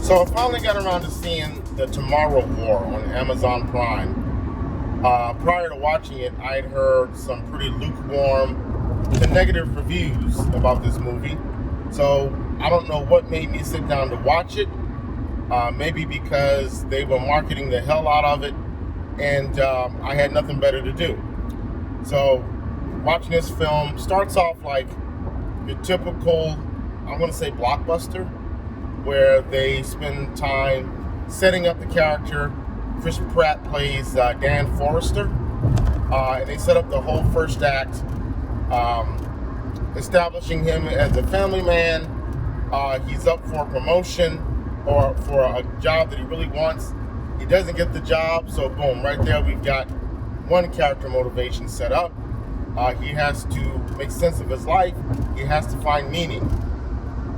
So I finally got around to seeing The Tomorrow War on Amazon Prime. Prior to watching it, I had heard some pretty lukewarm and negative reviews about this movie. So I don't know what made me sit down to watch it. Maybe because they were marketing the hell out of it, and I had nothing better to do. So watching this film starts off like your typical, I'm going to say blockbuster, where they spend time setting up the character. Chris Pratt plays Dan Forrester, and they set up the whole first act, establishing him as a family man. He's up for a promotion or for a job that he really wants. He doesn't get the job, so boom, right there we've got one character motivation set up. He has to make sense of his life. He has to find meaning.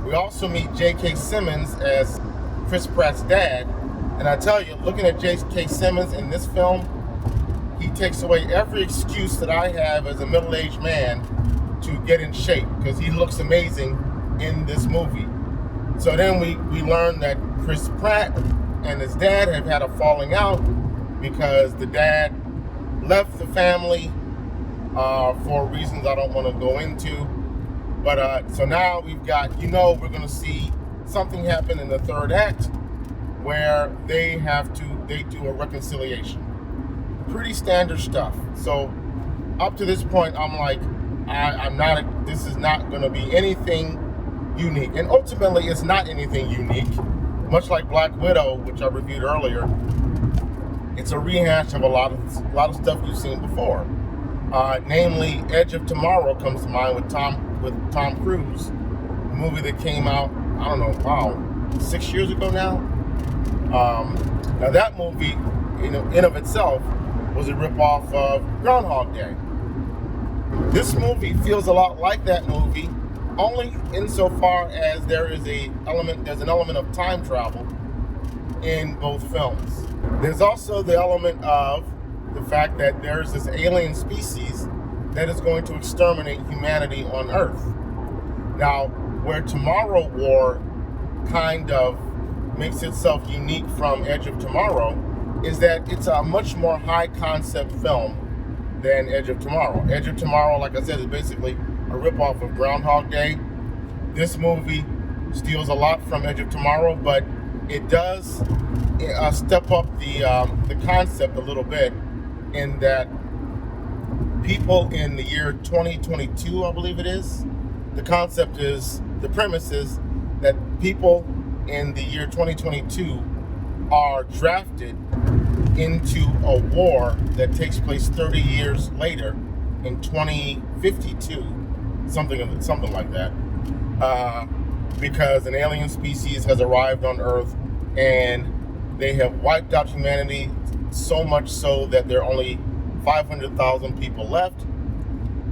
We also meet J.K. Simmons as Chris Pratt's dad. And I tell you, looking at J.K. Simmons in this film, he takes away every excuse that I have as a middle-aged man to get in shape, because he looks amazing in this movie. So then we learn that Chris Pratt and his dad have had a falling out because the dad left the family for reasons I don't want to go into. But so now we've got, we're going to see something happen in the third act where they do a reconciliation. Pretty standard stuff. So up to this point, I'm like, this is not going to be anything unique. And ultimately, it's not anything unique. Much like Black Widow, which I reviewed earlier, it's a rehash of a lot of stuff you've seen before. Namely, Edge of Tomorrow comes to mind with Tom Cruise, a movie that came out, 6 years ago now. Now that movie, in of itself, was a ripoff of Groundhog Day. This movie feels a lot like that movie, only insofar as there's an element of time travel in both films. There's also the element of the fact that there's this alien species that is going to exterminate humanity on Earth. Now, where Tomorrow War kind of makes itself unique from Edge of Tomorrow is that it's a much more high concept film than Edge of Tomorrow. Edge of Tomorrow, like I said, is basically a ripoff of Groundhog Day. This movie steals a lot from Edge of Tomorrow, but it does step up the concept a little bit, in that people in the year 2022, I believe it is, the premise is that people in the year 2022 are drafted into a war that takes place 30 years later in 2052, something like that, because an alien species has arrived on Earth and they have wiped out humanity, so much so that there are only 500,000 people left.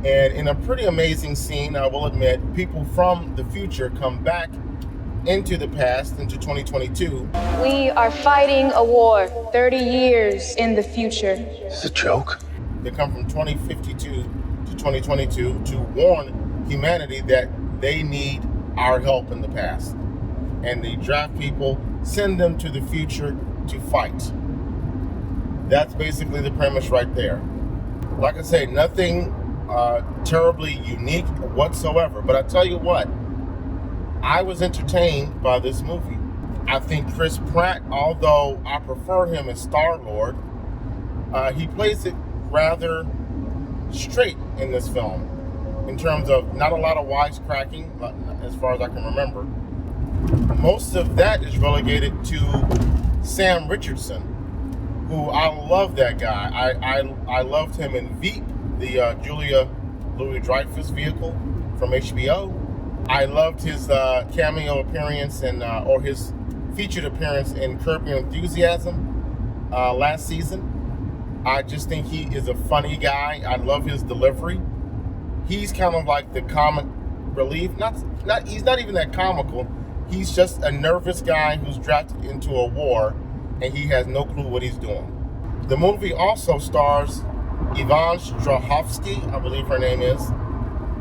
And in a pretty amazing scene, I will admit, people from the future come back into the past, into 2022. We are fighting a war 30 years in the future. Is this a joke? They come from 2052 to 2022 to warn humanity that they need our help in the past. And they draft people, send them to the future to fight. That's basically the premise right there. Like I say, nothing terribly unique whatsoever. But I tell you what, I was entertained by this movie. I think Chris Pratt, although I prefer him as Star-Lord, he plays it rather straight in this film, in terms of not a lot of wisecracking, as far as I can remember. Most of that is relegated to Sam Richardson, who I love that guy. I loved him in Veep, the Julia Louis-Dreyfus vehicle from HBO. I loved his cameo appearance or his featured appearance in Curb Your Enthusiasm last season. I just think he is a funny guy. I love his delivery. He's kind of like the comic relief. He's not even that comical. He's just a nervous guy who's drafted into a war and he has no clue what he's doing. The movie also stars Yvonne Strahofsky, I believe her name is.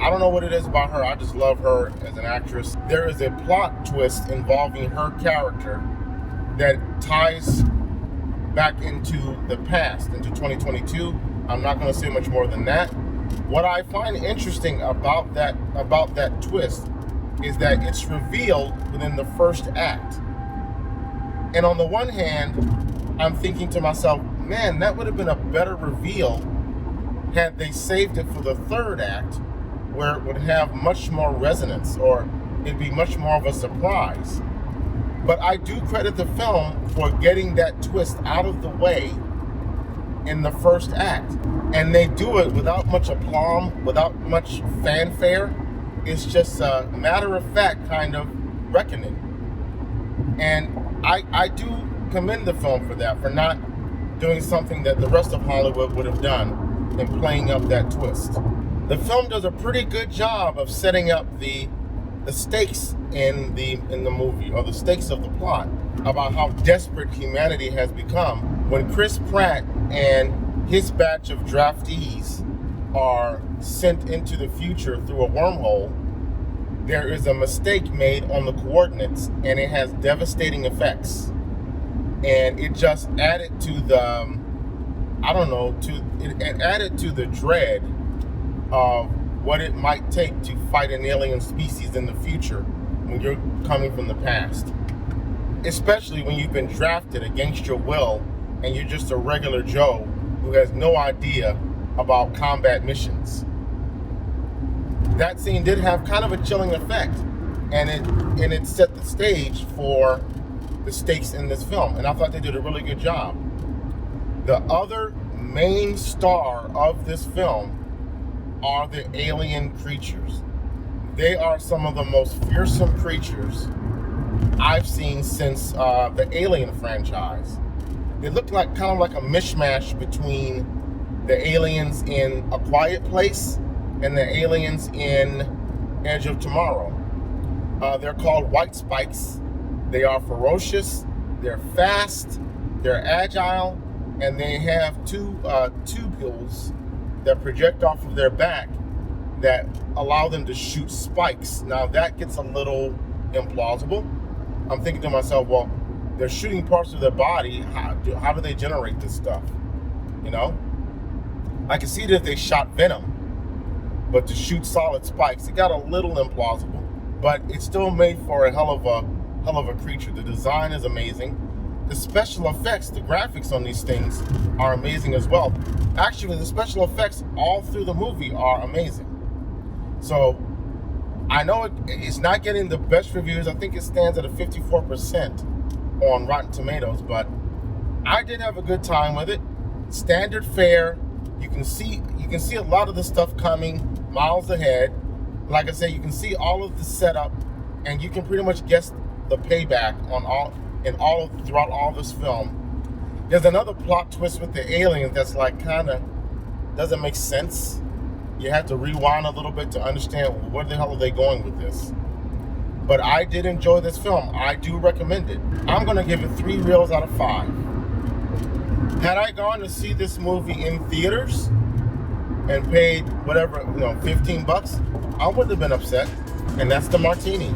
I don't know what it is about her. I just love her as an actress. There is a plot twist involving her character that ties back into the past, into 2022. I'm not going to say much more than that. What I find interesting about that twist is that it's revealed within the first act. And on the one hand, I'm thinking to myself, man, that would have been a better reveal had they saved it for the third act, where it would have much more resonance, or it'd be much more of a surprise. But I do credit the film for getting that twist out of the way in the first act. And they do it without much aplomb, without much fanfare. It's just a matter-of-fact kind of reckoning. And I do commend the film for that, for not doing something that the rest of Hollywood would have done in playing up that twist. The film does a pretty good job of setting up the stakes in the movie, or the stakes of the plot, about how desperate humanity has become. When Chris Pratt and his batch of draftees are sent into the future through a wormhole, there is a mistake made on the coordinates, and it has devastating effects. And it just added to the, it added to the dread of what it might take to fight an alien species in the future when you're coming from the past. Especially when you've been drafted against your will and you're just a regular Joe who has no idea about combat missions. That scene did have kind of a chilling effect, and it set the stage for the stakes in this film, and I thought they did a really good job. The other main star of this film are the alien creatures. They are some of the most fearsome creatures I've seen since the Alien franchise. They look like kind of like a mishmash between the aliens in A Quiet Place and the aliens in Edge of Tomorrow. They're called white spikes. They are ferocious, they're fast, they're agile, and they have two tubules that project off of their back that allow them to shoot spikes. Now that gets a little implausible. I'm thinking to myself, well, they're shooting parts of their body. How do they generate this stuff? You know? I can see that if they shot venom, but to shoot solid spikes, it got a little implausible. But it's still made for a hell of a creature. The design is amazing. The special effects, the graphics on these things are amazing as well. Actually, the special effects all through the movie are amazing. So I know it's not getting the best reviews. I think it stands at a 54% on Rotten Tomatoes, but I did have a good time with it. Standard fare. You can see a lot of the stuff coming miles ahead. Like I said, you can see all of the setup, and you can pretty much guess the payback throughout all this film. There's another plot twist with the aliens that's like kind of doesn't make sense. You have to rewind a little bit to understand where the hell are they going with this. But I did enjoy this film. I do recommend it. I'm going to give it 3 reels out of 5. Had I gone to see this movie in theaters and paid whatever, $15, I wouldn't have been upset. And that's the martini.